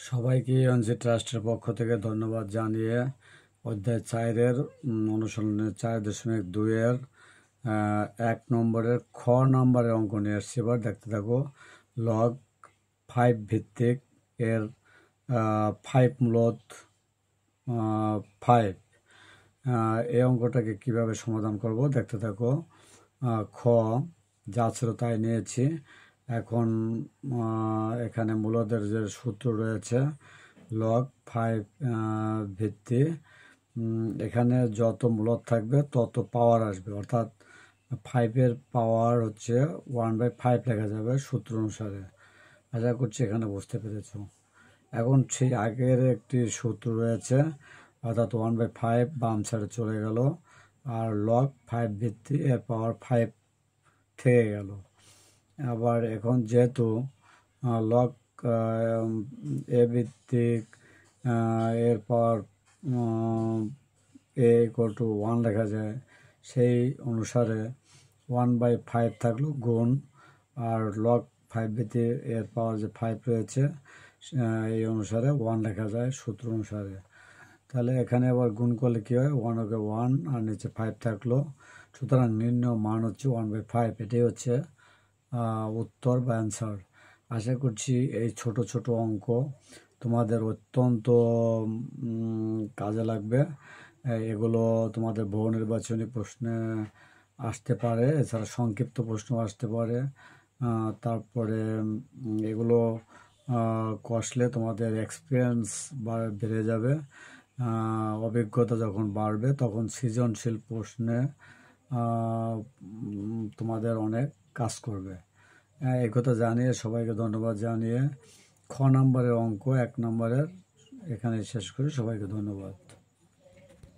সবাইকে অঞ্চি ট্রাস্টের পক্ষ থেকে ধন্যবাদ জানিয়ে অধ্যায় 4-এর অনুশীলনের 4.2-এর 1 নম্বরের খ নম্বরের অঙ্ক নিয়ে এসছি। এবার দেখতে থাকো। লগ 5 ভিত্তিক এর 5 মূলত 5 এই অঙ্কটাকে কিভাবে সমাধান করব দেখতে থাকো। খ যা ছিল তাই নিয়েছি। এখন এখানে মূলদের যে সূত্র রয়েছে লগ 5 ভিত্তি, এখানে যত মূলদ থাকবে তত পাওয়ার আসবে, অর্থাৎ 5-এর পাওয়ার হচ্ছে 1/5 লেখা যাবে সূত্র অনুসারে। আশা করছি এখানে বুঝতে পেরেছ। এখন সেই আগের একটি সূত্র রয়েছে, অর্থাৎ 1/5 বাম সাইডে চলে গেল, আর লগ 5 ভিত্তি এর পাওয়ার 5 থেকে গেল। আবার এখন যেহেতু লগ এ ভিত্তিক এরপর এ ইকুয়াল টু 1 লেখা যায়, সেই অনুসারে 1/5 থাকলো গুণ, আর লগ 5 ভিত্তিক এর পাওয়ার যে 5 রয়েছে এই অনুসারে 1 লেখা যায় সূত্র অনুসারে। তাহলে এখানে আবার গুণ করলে কী হয়, 1 আর নিচে 5 থাকলো। সুতরাং নির্ণয় মান হচ্ছে 1/5। এটাই হচ্ছে উত্তর বা অ্যান্সার। আশা করছি এই ছোট ছোট অঙ্ক তোমাদের অত্যন্ত কাজে লাগবে। এগুলো তোমাদের বহু নির্বাচনী প্রশ্নে আসতে পারে, এছাড়া সংক্ষিপ্ত প্রশ্ন আসতে পারে। তারপরে এগুলো কষলে তোমাদের এক্সপিরিয়েন্স বেড়ে যাবে। অভিজ্ঞতা যখন বাড়বে তখন সৃজনশীল প্রশ্নে তোমাদের অনেক কাজ করবে। এই কথা জানিয়ে সবাইকে ধন্যবাদ জানিয়ে খ নম্বরের অঙ্ক 1 নম্বরের এখানে শেষ করি। সবাইকে ধন্যবাদ।